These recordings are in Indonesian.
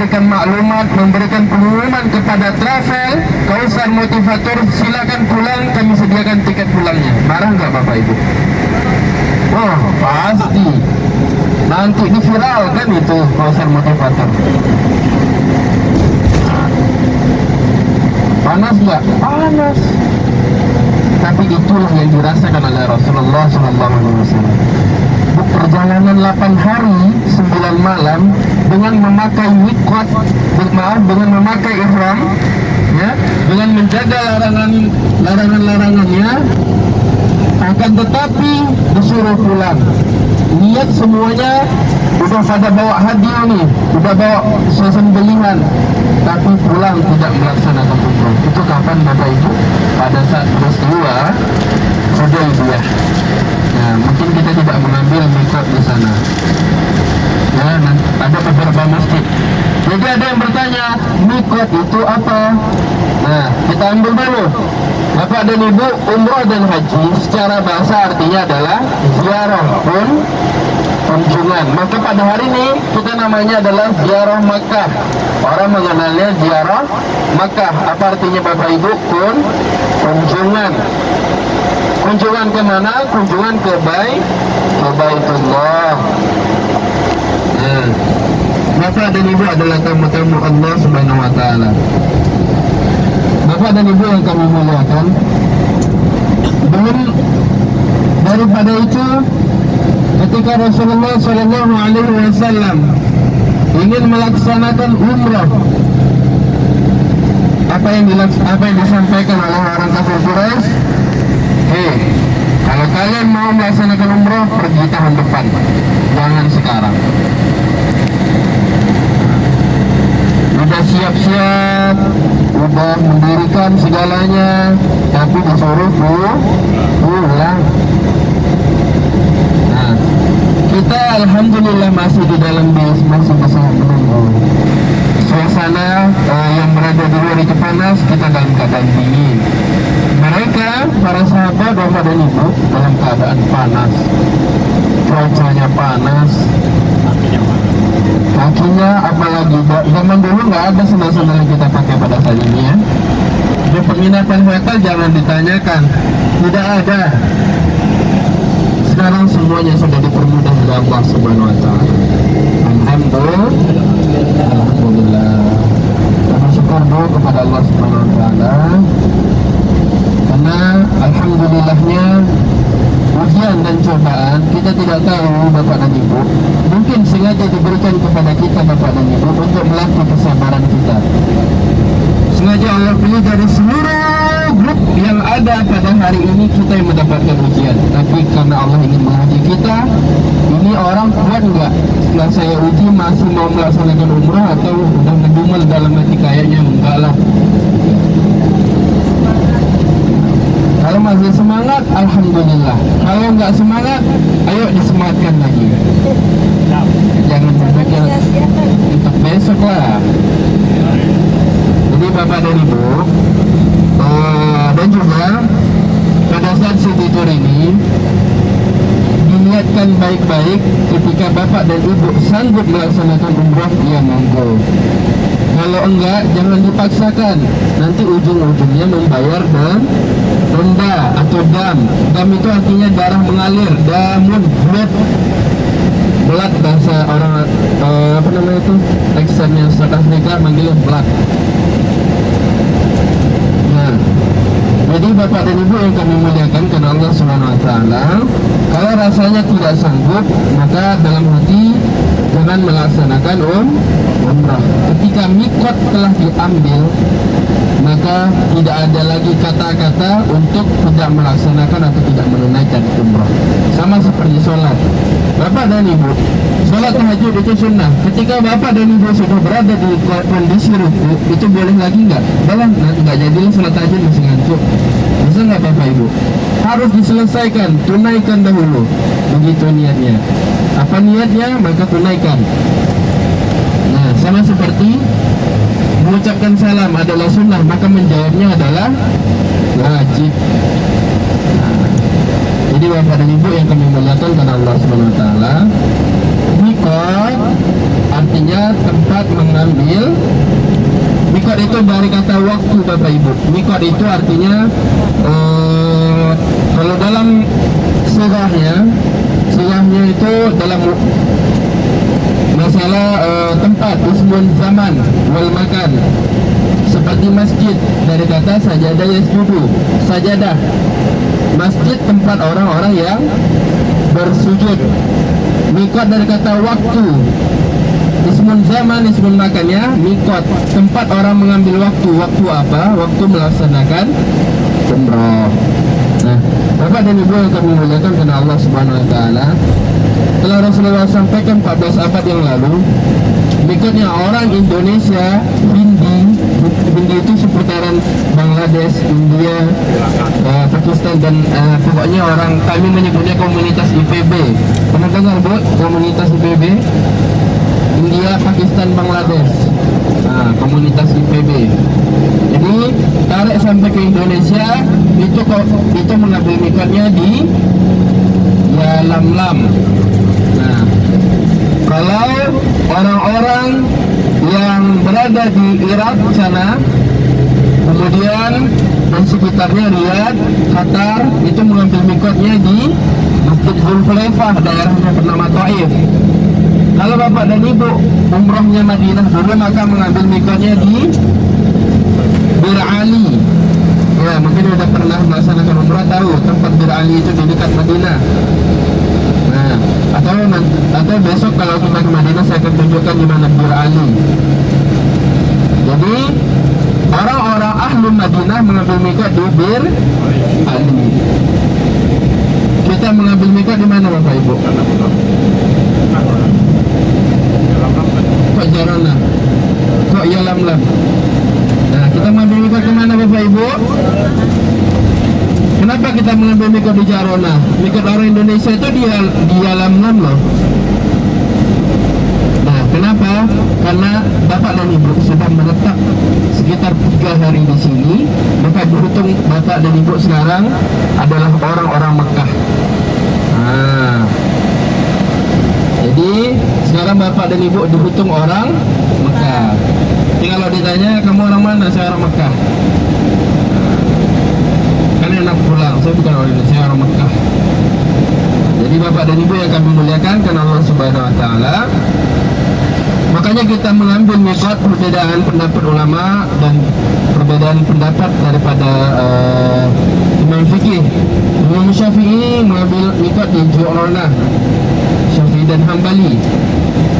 memberikan maklumat, memberikan pengumuman kepada travel, kausan motivator, silakan pulang, kami sediakan tiket pulangnya. Marah nggak Bapak Ibu? Oh pasti. Nanti diviralkan itu kausan motivator. Panas nggak? Panas. Tapi itulah yang dirasakan oleh Rasulullah SAW. Perjalanan 8 hari 9 malam dengan memakai miqat, dengan memakai ihram, ya, dengan menjaga larangannya, akan tetapi disuruh pulang. Niat semuanya udah pada bawa hadiah nih, udah bawa sesembelihan, tapi pulang tidak melaksanakan umrah. Itu kapan Bapak Ibu? Pada saat peristiwa Hudaybiyah. Nah, mungkin kita tidak mengambil miqat di sana. Ya, ada beberapa masjid. Jadi ada yang bertanya, miqat itu apa? Nah, kita ambil dulu. Bapak dan Ibu, umrah dan haji secara bahasa artinya adalah ziarah pun kunjungan. Maka pada hari ini kita namanya adalah ziarah Makkah. Orang mengenalnya ziarah Makkah. Apa artinya Bapak Ibu? Kunjungan. Kunjungan ke mana? Kunjungan ke Baitullah. Bapak dan Ibu adalah tamu-tamu Allah Subhanahu wa taala. Bapak dan Ibu yang kami muliakan, belum daripada itu, ketika Rasulullah SAW ingin melaksanakan umrah, apa yang disampaikan oleh orang kafir Quraisy? Kalau kalian mau melaksanakan umrah, pergi tahun depan, jangan sekarang. Udah siap-siap, udah mendirikan segalanya, tapi disuruh pulang. Nah, kita alhamdulillah masih di dalam bis, masih bisa menunggu. Suasana yang berada di luar itu panas, kita dalam keadaan dingin. Mereka, para sahabat, Bapak dan Ibu, dalam keadaan panas. Cuacanya panas, kakinya apalagi zaman dulu nggak ada sandal-sandal yang kita pakai pada saat ini ya. Di penginapan hotel jangan ditanyakan, tidak ada. Sekarang semuanya sudah dipermudah oleh Allah Subhanahu wa taala. Alhamdulillah. Kami syukur dulu kepada Allah Subhanahu wa taala. Karena alhamdulillahnya ujian dan cobaan kita tidak tahu Bapak dan Ibu, mungkin sengaja diberikan kepada kita Bapak dan Ibu untuk melatih kesabaran kita. Sengaja Allah pilih dari seluruh grup yang ada pada hari ini kita yang mendapatkan ujian. Tapi karena Allah ingin menguji kita, ini orang kuat enggak? Setelah saya uji masih mau melaksanakan umrah atau udah ngedumel dalam hati kayaknya enggak lah. Kalau masih semangat, alhamdulillah. Kalau nggak semangat, ayo disemangatkan lagi. Jangan berpikir untuk besok lah. Jadi Bapak dan Ibu, dan juga pada saat City Tour ini diniatkan baik-baik. Ketika Bapak dan Ibu sanggup melaksanakan umrah, ya monggo. Kalau enggak, jangan dipaksakan. Nanti ujung-ujungnya membayar dan denda atau dam. Dam itu artinya darah mengalir. Damun, blood bahasa orang apa namanya itu? Texannya South Africa manggilnya blood. Nah, jadi Bapak dan Ibu yang kami muliakan karena Allah Subhanahu wa taala, kalau rasanya tidak sanggup, maka dalam hati jangan melaksanakan umrah. Ketika miqat telah diambil, maka tidak ada lagi kata-kata untuk tidak melaksanakan atau tidak menunaikan umrah. Sama seperti sholat. Bapak dan Ibu, sholat tahajud itu sunnah. Ketika Bapak dan Ibu sudah berada di kondisi ruku, itu boleh lagi nggak? Boleh, nggak jadi sholat tahajud masih ngantuk. Bisa nggak Bapak Ibu? Harus diselesaikan, tunaikan dahulu. Begitu niatnya. Apa niatnya? Maka tunaikan. Nah, sama seperti mengucapkan salam adalah sunnah, maka menjawabnya adalah wajib. Jadi Bapak dan Ibu yang kami muliakan karena Allah Subhanahu wa taala, miqat artinya tempat mengambil. Miqat itu dari kata waktu Bapak Ibu. Miqat itu artinya kalau dalam sirahnya itu dalam masalah tempat, ismun zaman wal makan. Seperti masjid dari kata sajadah yasjudu, sajadah. Masjid tempat orang-orang yang bersujud. Miqat dari kata waktu, ismun zaman, ismun makannya miqat, tempat orang mengambil waktu. Waktu apa? Waktu melaksanakan umrah. Nah, Bapak dan Ibu yang kami muliakan karena Allah Subhanahu wa taala, telah Rasulullah sampaikan 14 abad yang lalu, miqatnya orang Indonesia, Hindi itu seputaran Bangladesh, India, Pakistan, dan pokoknya orang, kami menyebutnya komunitas IPB. Pernah dengar Bu komunitas IPB? India, Pakistan, Bangladesh, komunitas IPB. Jadi tarik sampai ke Indonesia itu mengambil miqatnya di Yalamlam. Nah, kalau orang-orang yang berada di Irak sana, kemudian dan sekitarnya Riyadh, Qatar, itu mengambil miqatnya di Masjid Zulfulaifah, daerahnya bernama Taif. Kalau Bapak dan Ibu umrohnya Madinah dulu, maka mengambil miqatnya di Bir Ali. Ya, mungkin sudah pernah melaksanakan umrah, tahu tempat Bir Ali itu di dekat Madinah. Nah, atau besok kalau kita ke Madinah saya akan tunjukkan di mana Bir Ali. Jadi orang-orang ahlul Madinah mengambil miqat di Bir Ali. Kita mengambil miqat di mana Bapak Ibu? Kok Jarona? Kok Yalamlam? Nah, kita mengambil miqat ke mana Bapak Ibu? Kenapa kita mengambil miqat di Jarona? Miqat orang Indonesia itu di Yalamlam loh. Nah, kenapa? Karena Bapak dan Ibu sudah menetap sekitar 3 hari di sini, maka dihitung Bapak dan Ibu sekarang adalah orang-orang Mekah. Nah, jadi sekarang Bapak dan Ibu dihitung orang Mekah. Tinggal kalau ditanya kamu orang mana, saya orang Mekah. Kan enak pulang, saya bukan orang Indonesia, saya orang Mekah. Jadi Bapak dan Ibu yang kami muliakan karena Allah Subhanahu wa taala, makanya kita mengambil miqat, perbedaan pendapat ulama dan perbedaan pendapat daripada Imam Fikih. Imam Syafi'i mengambil miqat di Ju'rana, Syafi'i dan Hambali.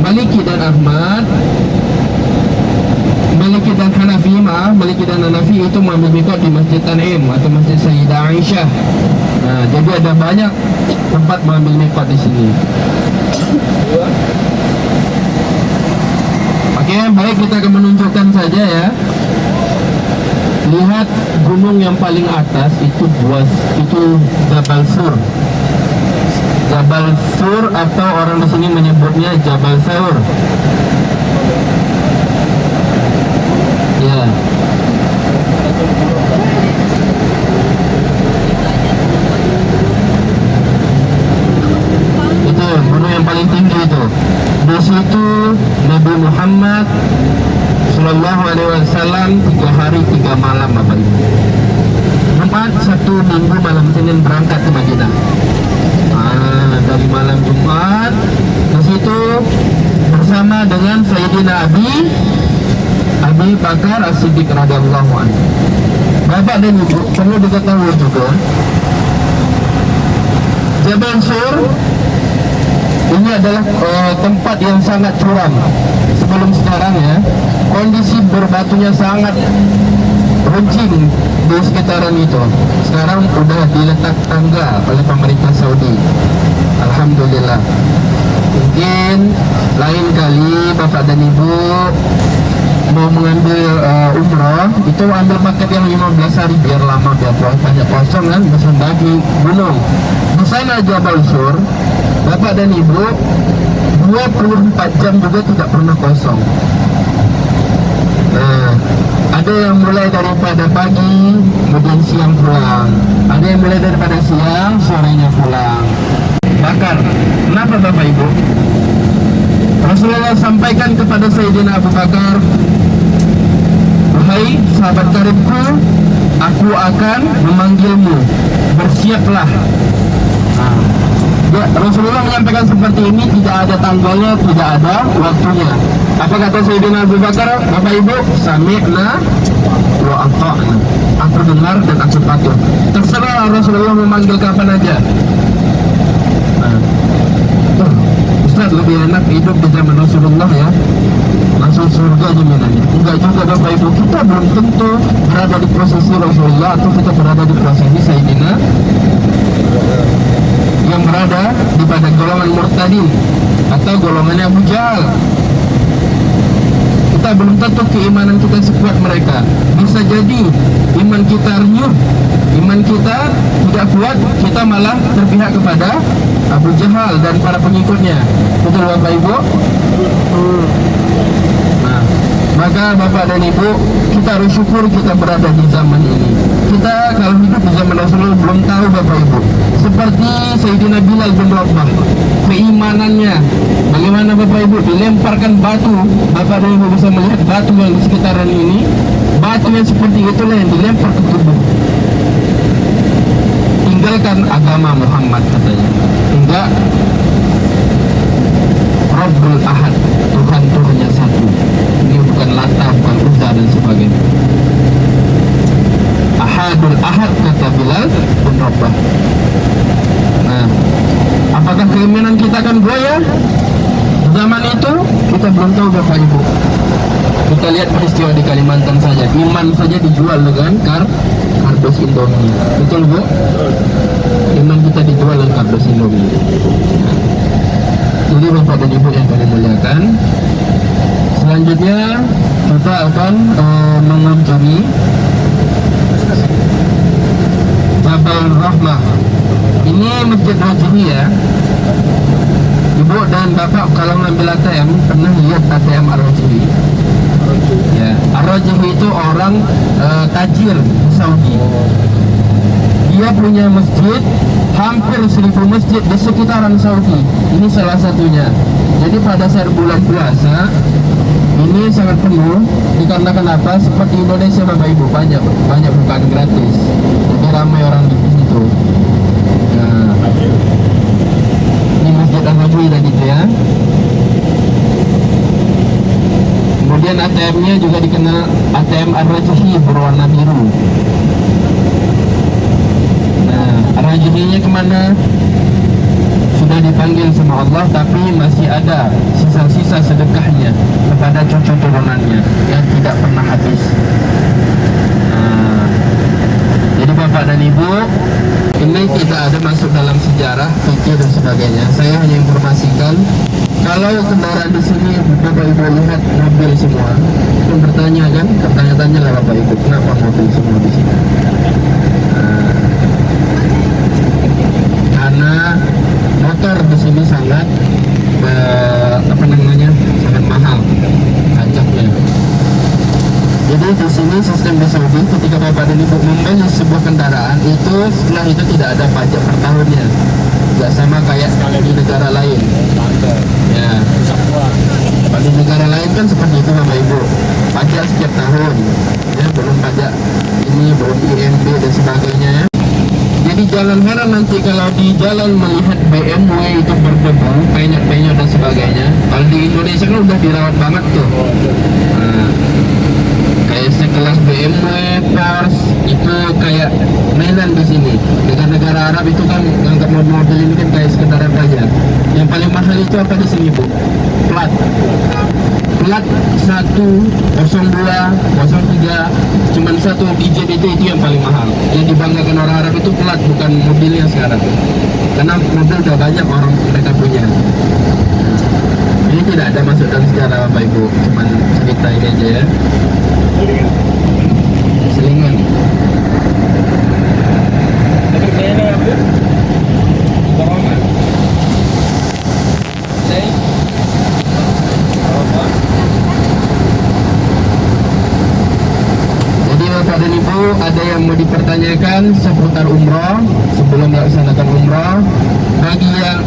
Maliki dan Ahmad, Maliki dan Hanafi, Maliki dan Hanafi itu mengambil miqat di Masjid Tan'im atau Masjid Sayyidah Aisyah. Nah, jadi ada banyak tempat mengambil miqat di sini. Oke, baik, kita akan menunjukkan saja ya. Lihat gunung yang paling atas itu Jabal Sur. Jabal Sur atau orang di sini menyebutnya Jabal Sur. Ya. Itu gunung yang paling tinggi itu. Di situ Nabi Muhammad Sallallahu Alaihi Wasallam 3 hari 3 malam Bapak Ibu. Jumat 1 minggu malam Senin berangkat ke Madinah. Dari malam Jumat di situ bersama dengan Sayyidina Abi Bakar As-Siddiq radhiyallahu anhu. Bapak dan Ibu perlu diketahui juga, Jabal Sur ini adalah tempat yang sangat curam. Sebelum sekarang ya, kondisi berbatunya sangat runcing di sekitaran itu. Sekarang udah diletak tangga oleh pemerintah Saudi. Alhamdulillah. Mungkin lain kali Bapak dan Ibu mau mengambil umrah, itu ambil paket yang 15 hari biar lama, biar banyak kosong kan, bisa bagi gunung. Di sana Jabal Sur, Bapak dan Ibu 24 jam juga tidak pernah kosong. Nah, ada yang mulai daripada pagi, kemudian siang pulang. Ada yang mulai daripada siang, sorenya pulang. Bakar. Kenapa Bapak Ibu? Rasulullah sampaikan kepada Sayyidina Abu Bakar, "Wahai sahabat karibku, aku akan memanggilmu, bersiaplah." Ya, Rasulullah menyampaikan seperti ini, tidak ada tanggalnya, tidak ada waktunya. Apa kata Sayyidina Abu Bakar? Bapak Ibu, sami'na wa ata'na. Aku dengar dan aku patuh. Terserah Rasulullah memanggil kapan aja. Ustaz, lebih enak hidup di zaman Rasulullah ya, langsung surga jaminannya. Enggak juga Bapak Ibu, kita belum tentu berada di posisi Rasulullah atau kita berada di posisi Sayyidina yang berada di pada golongan murtadin atau golongannya Abu Jahal. Kita belum tentu keimanan kita sekuat mereka. Bisa jadi iman kita renyuh, iman kita tidak kuat, kita malah terpihak kepada Abu Jahal dan para pengikutnya. Betul Bapak Ibu? Nah, maka Bapak dan Ibu, kita harus syukur kita berada di zaman ini. Kita kalau hidup di zaman Rasulullah belum tahu Bapak Ibu. Seperti Sayyidina Bilal bin Rabah, keimanannya bagaimana Bapak Ibu, dilemparkan batu. Bapak dan Ibu bisa melihat batu yang di sekitaran ini, batu yang seperti itulah yang dilempar ke tubuh. Tinggalkan agama Muhammad katanya. Enggak, Rabbul Ahad, Tuhan Tuhannya satu. Ini bukan Lata, bukan Uzza dan sebagainya. Ahadul Ahad kata Bilal bin Rabah. Nah, apakah keimanan kita akan goyah zaman itu? Kita belum tahu Bapak Ibu. Kita lihat peristiwa di Kalimantan saja, iman saja dijual dengan kardus Indomie. Betul Bu? Iman kita dijual dengan kardus Indomie. Jadi Bapak dan Ibu yang kami muliakan, selanjutnya kita akan mengunjungi Jabal Rahmah. Ini Masjid Rajhi ya. Ibu dan Bapak kalau ngambil ATM pernah lihat ATM Ar-Rajhi? Ya, Ar-Rajhi itu orang tajir di Saudi. Dia punya masjid, hampir 1000 masjid di sekitaran Saudi. Ini salah satunya. Jadi pada saat bulan puasa ini sangat penuh. Dikarenakan apa? Seperti Indonesia Bapak Ibu, banyak bukaan gratis. Jadi ramai orang di situ. Nah, ini Masjid Ar-Rajhi tadi itu ya. Kemudian ATM-nya juga dikenal ATM Ar-Rajhi berwarna biru. Nah, Ar-Rajhi-nya kemana? Sudah dipanggil sama Allah, tapi masih ada sisa-sisa sedekahnya kepada cucu turunannya yang tidak pernah habis. Nah, jadi Bapak dan Ibu, ini tidak ada masuk dalam sejarah, fikih dan sebagainya. Saya hanya informasikan kalau kendaraan di sini Bapak Ibu lihat mobil semua, itu bertanya kan, bertanya-tanya lah Bapak Ibu, kenapa mobil semua di sini? Karena motor di sini sangat sangat mahal pajaknya. Jadi di sini sistem di Saudi, ketika Bapak dan Ibu membeli sebuah kendaraan itu, setelah itu tidak ada pajak per tahunnya, nggak sama kayak di negara lain. Ya, kalau di negara lain kan seperti itu Bapak Ibu, pajak setiap tahun, ya belum pajak ini, belum IMB dan sebagainya. Jadi jalan heran nanti kalau di jalan melihat BMW itu berdebu, penyot-penyot dan sebagainya. Kalau di Indonesia kan udah dirawat banget tuh. Nah, kayak sekelas BMW, Porsche itu kayak mainan di sini. Negara-negara Arab itu kan nganggap mobil ini kan kayak sekedar saja. Yang paling mahal itu apa di sini Bu? Plat 102, 03, cuman satu digit itu yang paling mahal. Yang dibanggakan orang Arab itu plat, bukan mobilnya sekarang. Karena mobil udah banyak orang mereka punya. Ini tidak ada masuk dalam sejarah Bapak Ibu, cuman cerita ini aja ya. Selingan. Bapak dan Ibu, ada yang mau dipertanyakan seputar umroh sebelum melaksanakan umroh? Bagi yang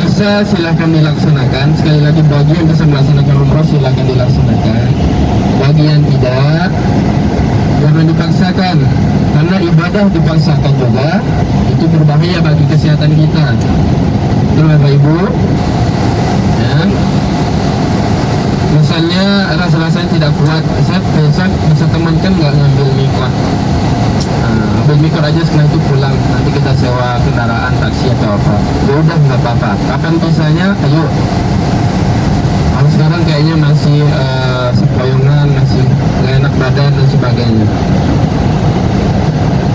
bisa bisa silahkan dilaksanakan. Sekali lagi, bagi yang bisa melaksanakan umroh silahkan dilaksanakan. Bagi yang tidak, jangan dipaksakan, karena ibadah dipaksakan juga itu berbahaya bagi kesehatan kita. Betul Bapak Ibu ya. Misalnya rasa-rasanya tidak kuat, saya besok bisa temankan nggak ngambil mikot, ambil mikot aja, setelah itu pulang, nanti kita sewa kendaraan taksi atau apa, ya udah nggak apa-apa. Kapan bisanya, ayo. Kalau sekarang kayaknya masih sepoyongan, masih nggak enak badan dan sebagainya.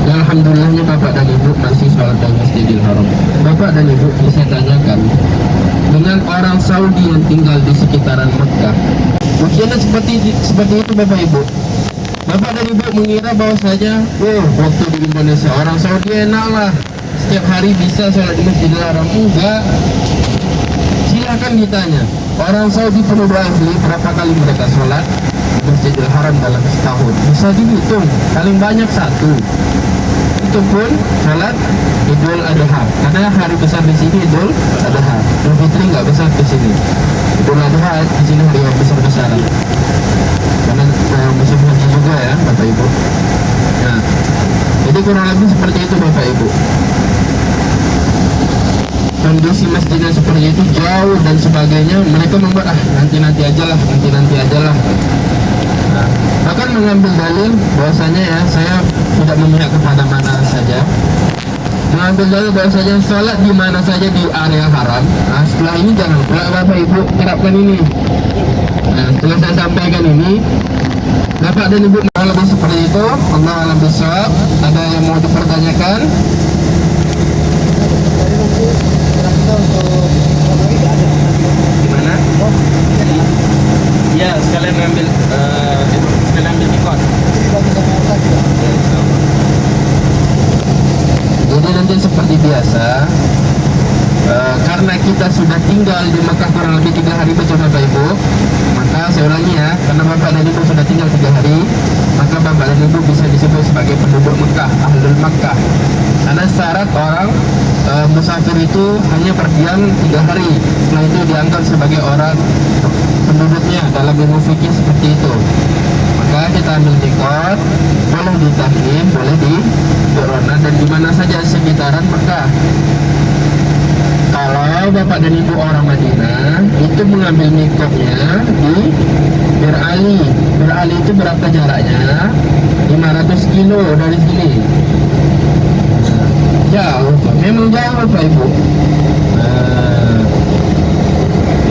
Dan alhamdulillahnya Bapak dan Ibu masih sholat di Masjidil Haram. Bapak dan Ibu bisa tanyakan dengan orang Saudi yang tinggal di sekitaran Mekah, ujiannya seperti itu Bapak Ibu. Bapak dan Ibu mengira bahwasanya, waktu di Indonesia orang Saudi enak lah, setiap hari bisa sholat di Masjidil Haram. Enggak. Silahkan ditanya, orang Saudi penduduk asli berapa kali mereka sholat di Masjidil Haram dalam setahun? Bisa dihitung, paling banyak satu. Itu pun sholat Idul Adha, karena hari besar di sini Idul Adha. Idul Fitri nggak besar di sini. Idul Adha di sini hari yang besar-besaran. Karena musim haji juga ya Bapak Ibu. Nah, jadi kurang lebih seperti itu Bapak Ibu. Kondisi masjidnya seperti itu, jauh dan sebagainya, mereka membuat nanti aja lah. Nah, bahkan mengambil dalil bahwasanya ya, saya tidak memihak kepada mana saja, mengambil dalil bahwasanya sholat di mana saja di area haram. Nah, setelah ini jangan pula Bapak Ibu terapkan ini. Nah, setelah saya sampaikan ini, Bapak dan Ibu mau lebih seperti itu, Allah alam besok. Ada yang mau dipertanyakan? Gimana? Ya, sekalian ambil mikot. Jadi nanti seperti biasa, karena kita sudah tinggal di Mekah kurang lebih 3 hari, betul Bapak Ibu. Maka saya ulangi ya, karena Bapak dan Ibu sudah tinggal 3 hari, maka Bapak dan Ibu bisa disebut sebagai penduduk Mekah, Ahlul Makkah. Karena syarat orang musafir itu hanya berdiam 3 hari, setelah itu dianggap sebagai orang penduduknya. Dalam ilmu fikih seperti itu. Maka kita ambil mikot, boleh di Tahrim, boleh di Corona, dan di mana saja sekitaran Mekah. Kalau Bapak dan Ibu orang Madinah, itu mengambil mikotnya di Bir Ali. Bir Ali itu berapa jaraknya? 500 kilo dari sini. Jauh, memang jauh Bapak Ibu.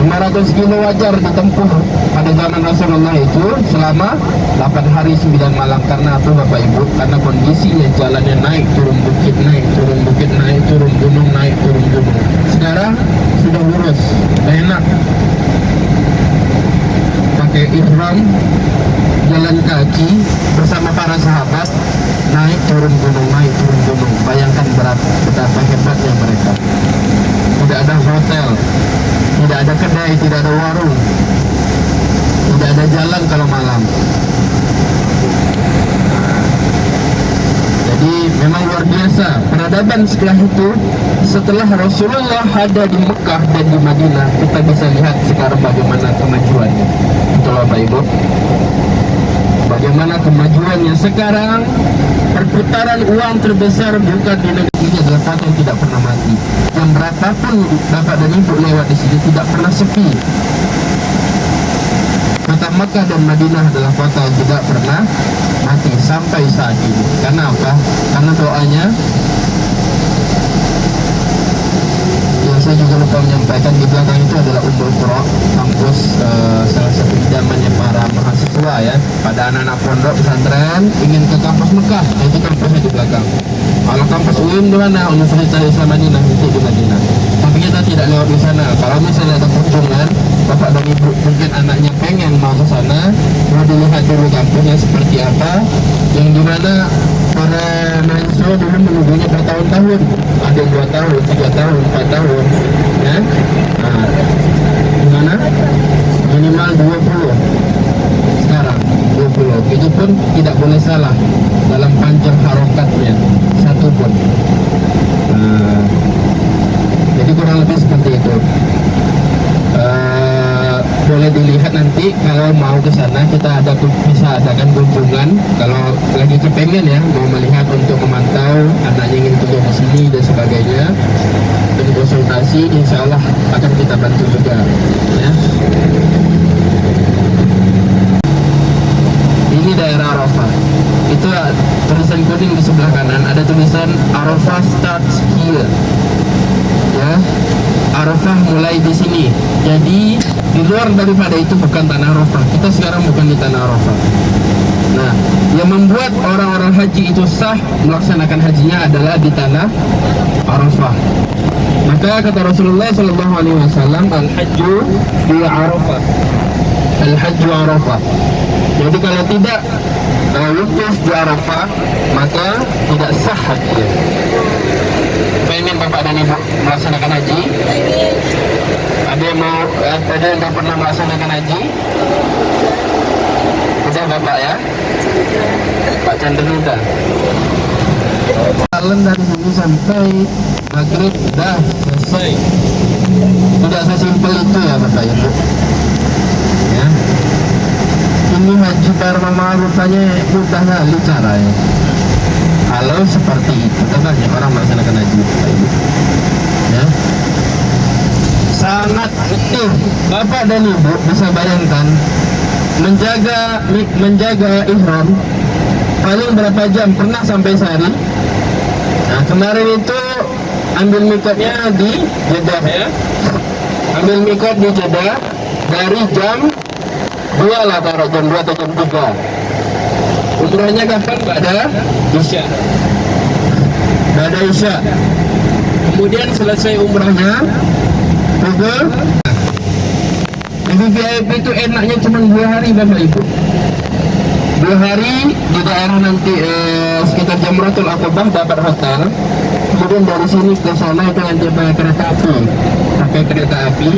500 kilo wajar ditempuh pada zaman Rasulullah itu selama 8 hari 9 malam. Karena apa Bapak Ibu? Karena kondisinya jalannya naik turun bukit, naik turun bukit, naik turun gunung, naik turun gunung. Sekarang sudah lurus, enak. Pakai ihram, jalan kaki bersama para sahabat, naik turun gunung, naik turun gunung. Bayangkan betapa hebatnya mereka. Tidak ada hotel, tidak ada kedai, tidak ada warung, tidak ada jalan kalau malam. Jadi memang luar biasa peradaban setelah itu. Setelah Rasulullah ada di Mekah dan di Madinah, kita bisa lihat sekarang bagaimana kemajuannya. Betul Bapak Ibu? Bagaimana kemajuannya sekarang. Perputaran uang terbesar bukan di negeri ini adalah kota yang tidak pernah mati. Yang berapapun Bapak dan Ibu lewat di sini tidak pernah sepi. Kota Mekah dan Madinah adalah kota yang tidak pernah mati sampai saat ini. Karena apa? Karena doanya. Yang saya juga lupa menyampaikan, di belakang itu adalah Ummul Qura, kampus salah satu idamannya para mahasiswa ya. Pada anak-anak pondok pesantren ingin ke kampus Mekah, itu kampusnya di belakang. Kalau kampus UIN di mana? Universitas Islam Madinah, itu di Madinah. Tapi kita tidak lewat di sana. Kalau misalnya ada kunjungan, Bapak dan Ibu mungkin anaknya pengen mau ke sana, mau dilihat dulu kampusnya seperti apa, yang dimana para mahasiswa dulu menunggunya bertahun-tahun, ada 2 tahun, 3 tahun, 4 tahun ya. Nah, dimana minimal 20 sekarang 20, itu pun tidak boleh salah dalam panjang harokatnya satu pun. Jadi kurang lebih seperti itu. itu. Boleh dilihat nanti kalau mau ke sana, kita bisa adakan kunjungan kalau lagi kepengen ya mau melihat untuk memantau anaknya ingin kuliah di sini dan sebagainya, dan konsultasi, insya Allah akan kita bantu juga ya. Ini daerah Arafah, itu tulisan kuning di sebelah kanan ada tulisan Arafah starts here ya. Arafah mulai di sini. Jadi di luar daripada itu bukan tanah Arafah. Kita sekarang bukan di tanah Arafah. Nah, yang membuat orang-orang haji itu sah melaksanakan hajinya adalah di tanah Arafah. Maka kata Rasulullah SAW, al-hajju di Arafah. Al-hajju Arafah. Jadi kalau tidak wukuf di Arafah, maka tidak sah haji. Pengen Bapak dan Ibu melaksanakan haji? Ada yang tak pernah melaksanakan haji? Sudah Bapak ya? Pak Chandra minta. Jalan dari sini sampai maghrib dah selesai. Tidak sesimpel itu ya Bapak Ibu. Ya. Ini haji pertama rupanya mudah kali caranya. Kalau seperti itu, banyak orang melaksanakan haji Bapak Ibu. Ya. Sangat utuh. Bapak dan Ibu bisa bayangkan menjaga ihram paling berapa jam, pernah sampai sehari. Nah, kemarin itu ambil mikotnya di Jeddah ya. Ambil mikot di Jeddah dari jam 2 lah, taruh jam 2 atau jam 3. Umrahnya kapan? Pada Isya. Pada Isya. Kemudian selesai umrahnya, pukul VIP itu enaknya cuma 2 hari Bapak Ibu. 2 hari di daerah nanti sekitar Jamratul Aqabah dapat hotel. Kemudian dari sini ke sana itu nanti pakai kereta api. Pakai kereta api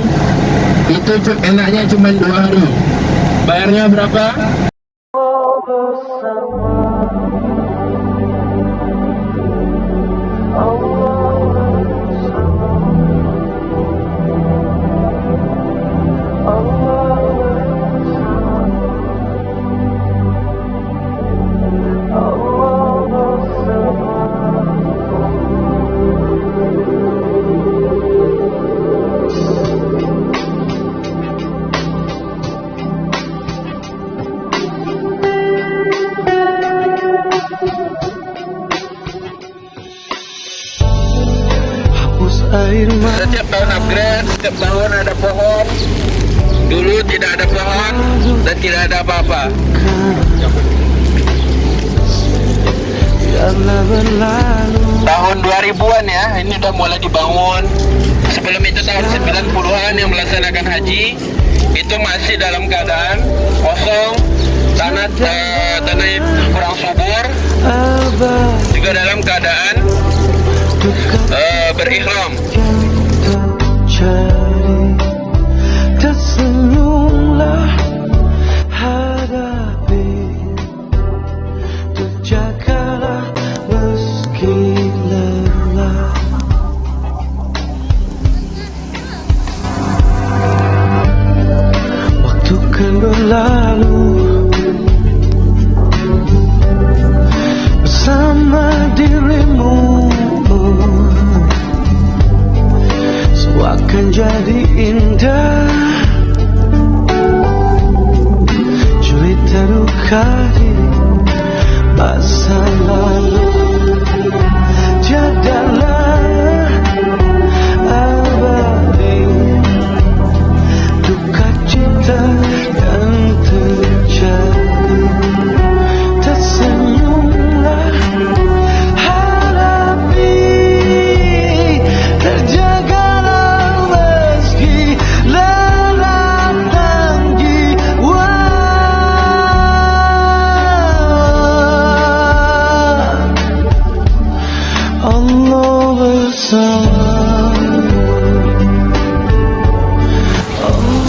itu enaknya cuma 2 hari. Bayarnya berapa? Setiap tahun upgrade, setiap tahun ada pohon. Dulu tidak ada pohon dan tidak ada apa-apa. Tahun 2000-an ya, ini udah mulai dibangun. Sebelum itu tahun 90-an yang melaksanakan haji itu masih dalam keadaan kosong, tanah kurang subur, juga dalam keadaan berihram. Tersenyumlah hadapi, terjagalah meski lelah. Waktu kan berlalu bersama dirimu, akan jadi indah cerita duka di masa lalu. Tiadalah abadi duka cita yang terjadi. Tersenyumlah hadapi, terjaga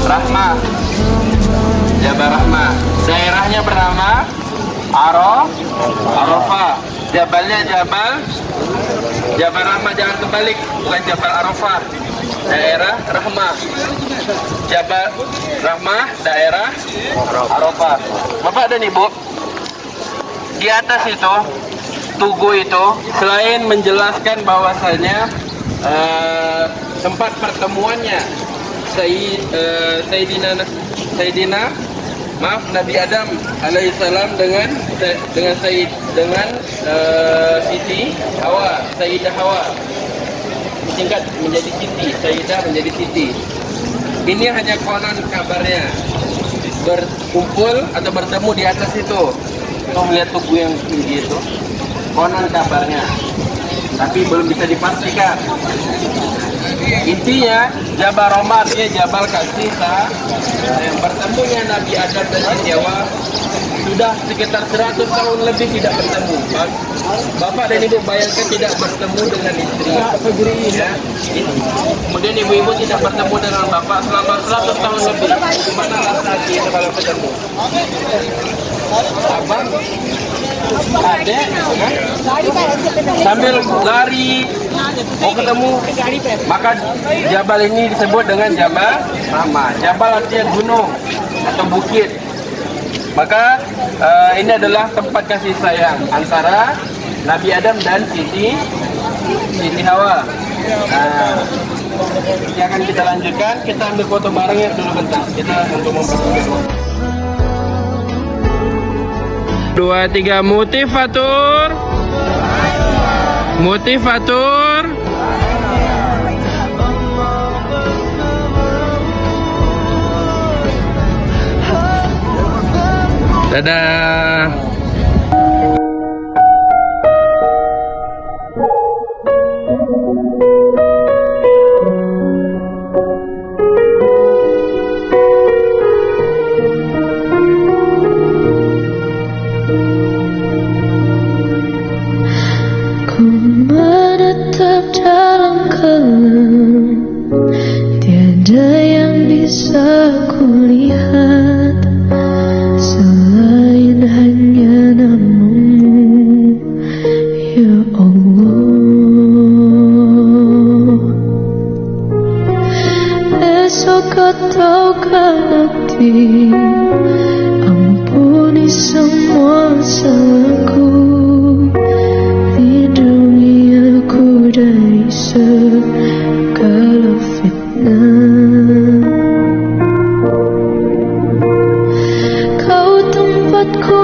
Rahmah, Jabal Rahmah. Daerahnya bernama Arafah. Jabalnya Jabal Rahmah, jangan kebalik, bukan Jabal Arafah. daerah Rahmah. Jabal Rahmah, daerah Arafah. Bapak dan Ibu, di atas itu, tugu itu, selain menjelaskan bahwasanya tempat pertemuannya Nabi Adam alaihissalam dengan Siti Hawa, Sayyidah Hawa, singkat menjadi Siti, Sayyidah menjadi Siti. Ini hanya konon kabarnya, berkumpul atau bertemu di atas itu. Kita melihat tugu yang tinggi itu, konon kabarnya, tapi belum bisa dipastikan. Intinya Jabal Rahmah, Jabal kasih yang bertemunya Nabi Adam dan Siti Hawa sudah sekitar 100 tahun lebih tidak bertemu. Bapak dan Ibu bayangkan tidak bertemu dengan istri, ya. Kemudian ibu-ibu tidak bertemu dengan bapak selama 100 tahun lebih. Gimana rasanya itu kalau ketemu? Abang, adek, sambil lari mau ketemu, maka Jabal ini disebut dengan Jabal Rahmah. Jabal artinya gunung atau bukit. Maka ini adalah tempat kasih sayang antara Nabi Adam dan Siti Hawa. Ini akan kita lanjutkan. Kita ambil foto barengnya dulu bentar. Kita untuk memperbaiki. 2, 3, motivator. Motivator. Dadah. Ku menetap dalam kelam, tiada yang bisa kulihat selain hanya namamu, ya Allah. Esok atau nanti, ampuni semua salahku, lindungi aku dari segala fitnah. Kau tempatku